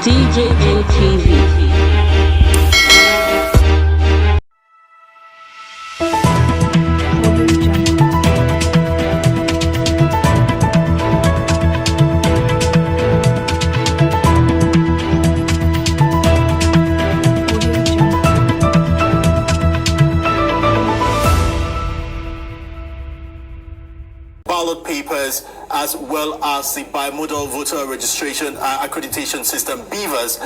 DJATV. Ballot papers as well as the bimodal voter registration accreditation system BVAS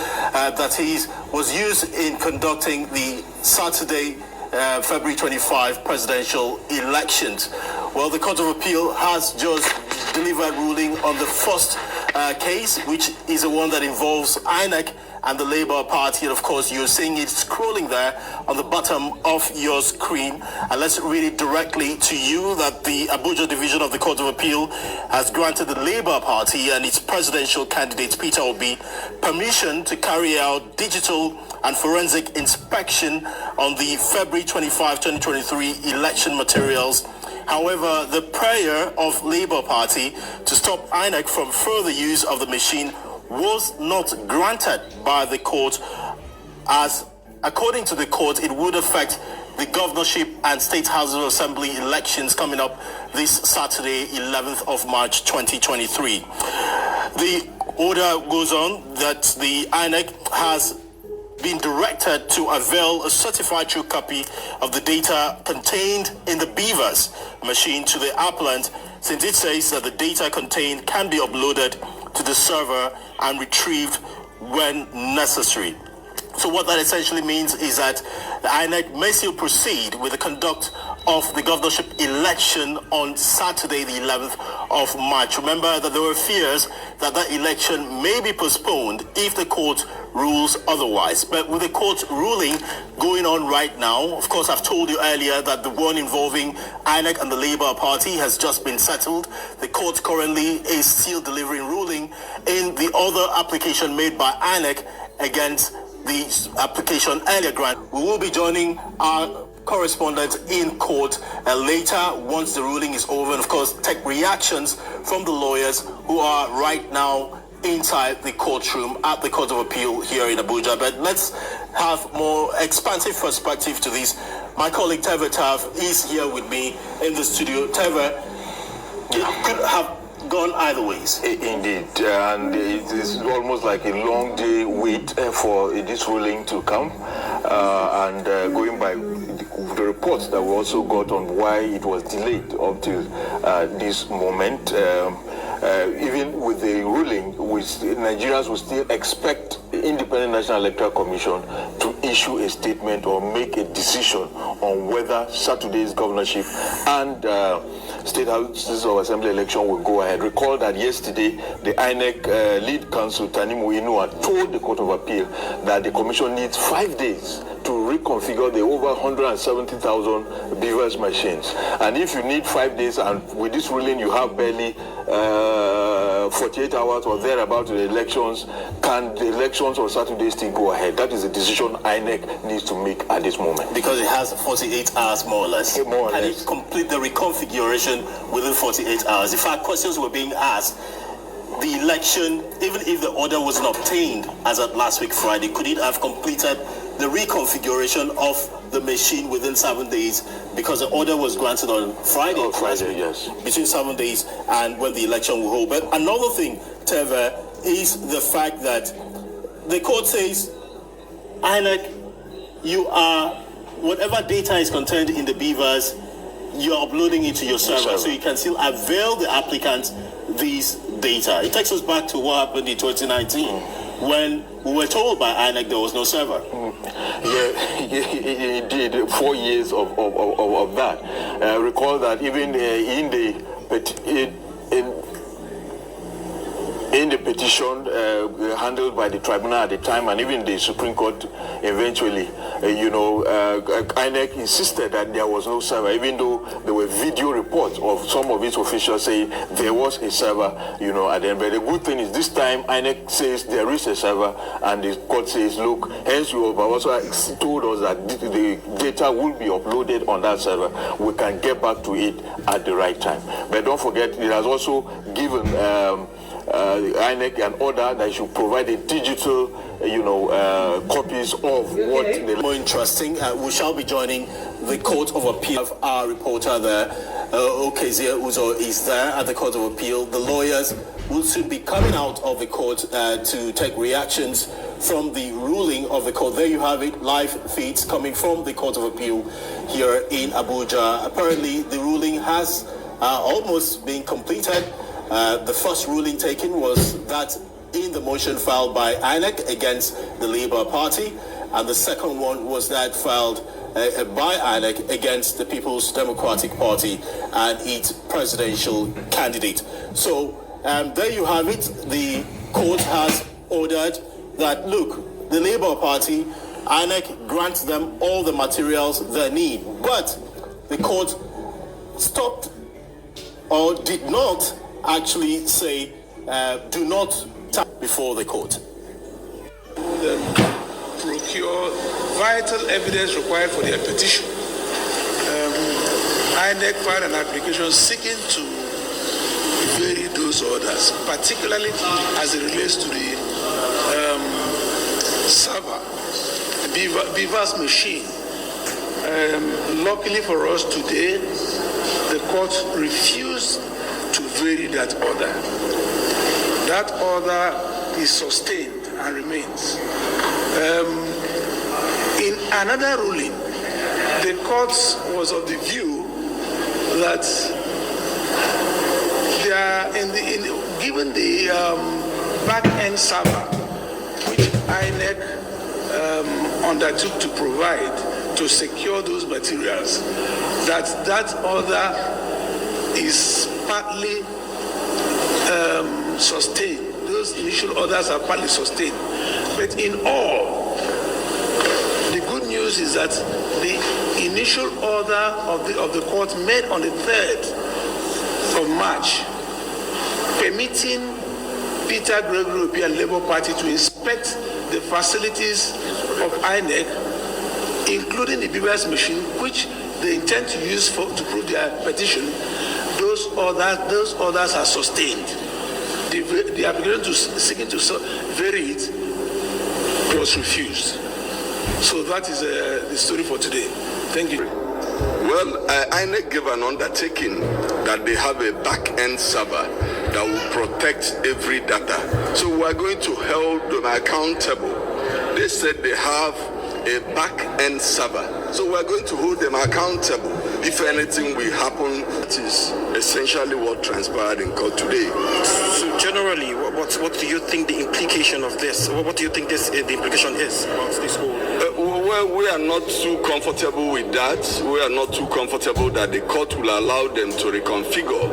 was used in conducting the Saturday February 25 presidential elections. Well, the Court of Appeal has just delivered ruling on the first case, which is the one that involves INEC and the Labour Party. And of course, you're seeing it scrolling there on the bottom of your screen. And let's read it directly to you that the Abuja Division of the Court of Appeal has granted the Labour Party and its presidential candidate, Peter Obi, permission to carry out digital and forensic inspection on the February 25, 2023 election materials. However, the prayer of Labour Party to stop INEC from further use of the machine was not granted by the court, as according to the court, it would affect the governorship and state houses of assembly elections coming up this Saturday, 11th of March 2023. The order goes on that the INEC has been directed to avail a certified true copy of the data contained in the BVAS machine to the applicant, since it says that the data contained can be uploaded to the server and retrieved when necessary. So what that essentially means is that the INEC may still proceed with the conduct of the governorship election on Saturday, the 11th of March. Remember that there were fears that that election may be postponed if the court rules otherwise. But with the court ruling going on right now, of course, I've told you earlier that the one involving INEC and the Labour Party has just been settled. The court currently is still delivering ruling in the other application made by INEC against the application earlier grant. We will be joining our correspondent in court later once the ruling is over, and of course take reactions from the lawyers who are right now inside the courtroom at the Court of Appeal here in Abuja. But let's have more expansive perspective to this. My colleague Teva Tav is here with me in the studio. Teva, it could have gone either ways. Indeed, and it is almost like a long day wait for this ruling to come, and going by the reports that we also got on why it was delayed up to this moment. Even with the ruling, Nigerians will still expect the Independent National Electoral Commission to issue a statement or make a decision on whether Saturday's governorship and state houses of assembly election will go ahead. Recall that yesterday, the INEC lead counsel, Tanimu Inua, told the Court of Appeal that the commission needs 5 days to reconfigure the over 170,000 BVAS machines. And if you need 5 days, and with this ruling you have barely 48 hours or thereabout to the elections, can the elections on Saturday still go ahead? That is a decision INEC needs to make at this moment. Because it has 48 hours more or less. More or can less. it complete the reconfiguration within 48 hours? In fact, questions were being asked. The election, even if the order wasn't obtained as at last week Friday, could it have completed the reconfiguration of the machine within 7 days, because the order was granted on Friday. On Friday, yes. Between 7 days and when the election will hold. But another thing, Teva, is the fact that the court says, INEC, you are, whatever data is contained in the BVAS, you are uploading it to your server, so you can still avail the applicants these data. It takes us back to what happened in 2019 when we were told by INEC there was no server. Yeah, indeed, 4 years of that. Recall that even in the petition handled by the tribunal at the time, and even the Supreme Court eventually, INEC insisted that there was no server, even though there were video reports of some of its officials saying there was a server, at the end. But the good thing is this time INEC says there is a server, and the court says, look, hence you have also told us that the data will be uploaded on that server. We can get back to it at the right time. But don't forget, it has also given INEC an order that he should provide a digital, copies of what the... More interesting, we shall be joining the Court of Appeal. Our reporter there, Okezie Uzo, is there at the Court of Appeal. The lawyers will soon be coming out of the court to take reactions from the ruling of the court. There you have it, live feeds coming from the Court of Appeal here in Abuja. Apparently, the ruling has almost been completed. The first ruling taken was that in the motion filed by INEC against the Labour Party, and the second one was that filed by INEC against the People's Democratic Party and its presidential candidate. So there you have it. The court has ordered that, look, the Labour Party, INEC grants them all the materials they need, but the court stopped or did not actually say do not tap before the court. Procure vital evidence required for their petition. INEC filed an application seeking to vary those orders, particularly as it relates to the server, the BVAS machine. Luckily for us today, the court refused to vary that order. That order is sustained and remains. In another ruling, the court was of the view that given the back-end server which INEC undertook to provide to secure those materials, that order is partly sustained. Those initial orders are partly sustained. But in all, the good news is that the initial order of the court made on the 3rd of March, permitting Peter Obi and Labour Party to inspect the facilities of INEC, including the BVAS machine, which they intend to use to prove their petition. Those orders are sustained. The application seeking to vary it was refused. So that is the story for today. Thank you. Well, INEC gave an undertaking that they have a back-end server that will protect every data. So we are going to hold them accountable. They said they have a back-end server. So we are going to hold them accountable if anything will happen. That is essentially what transpired in court today. So generally, what do you think the implication of this? What do you think the implication is about this whole? Well, we are not too comfortable with that. We are not too comfortable that the court will allow them to reconfigure.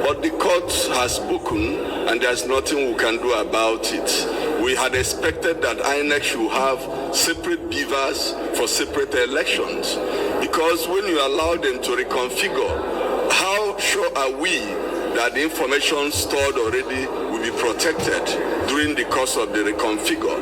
But the court has spoken, and there's nothing we can do about it. We had expected that INEC should have separate BVAS for separate elections, because when you allow them to reconfigure, how sure are we that the information stored already will be protected during the course of the reconfigure?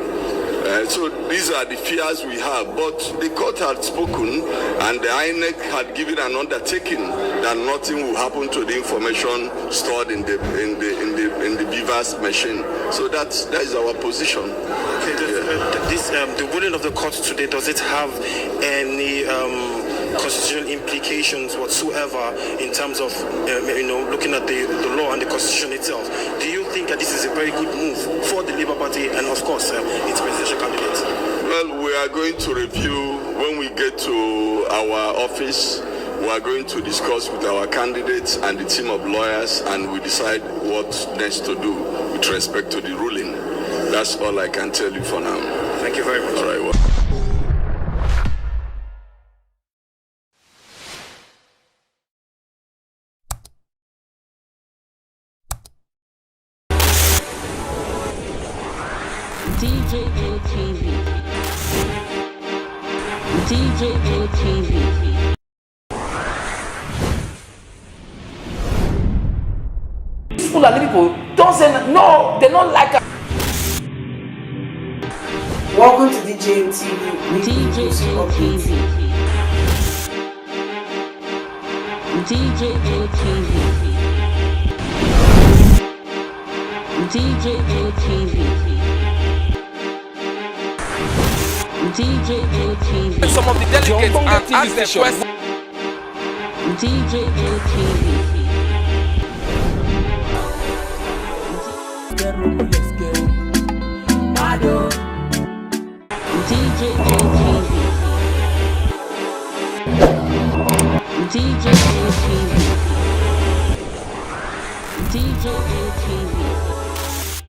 So these are the fears we have. But the court had spoken, and the INEC had given an undertaking that nothing will happen to the information stored in the BVAS machine. So that is our position. Okay, the ruling of the court today, does it have any constitutional implications whatsoever in terms of looking at the law and the constitution itself? Do you think that this is a very good move for the Labour Party and of course its presidential candidate? Well, we are going to review when we get to our office. We are going to discuss with our candidates and the team of lawyers, and we decide what next to do with respect to the ruling. That's all I can tell you for now. Thank you very much. All right. Well. DJATV. Fulani people don't say no, they don't like us. Welcome to DJATV. DJATV. DJATV. DJ ATV. DJ ATV. Some of the delegates and ask the question. DJ ATV. DJ ATV. DJ ATV. DJ ATV.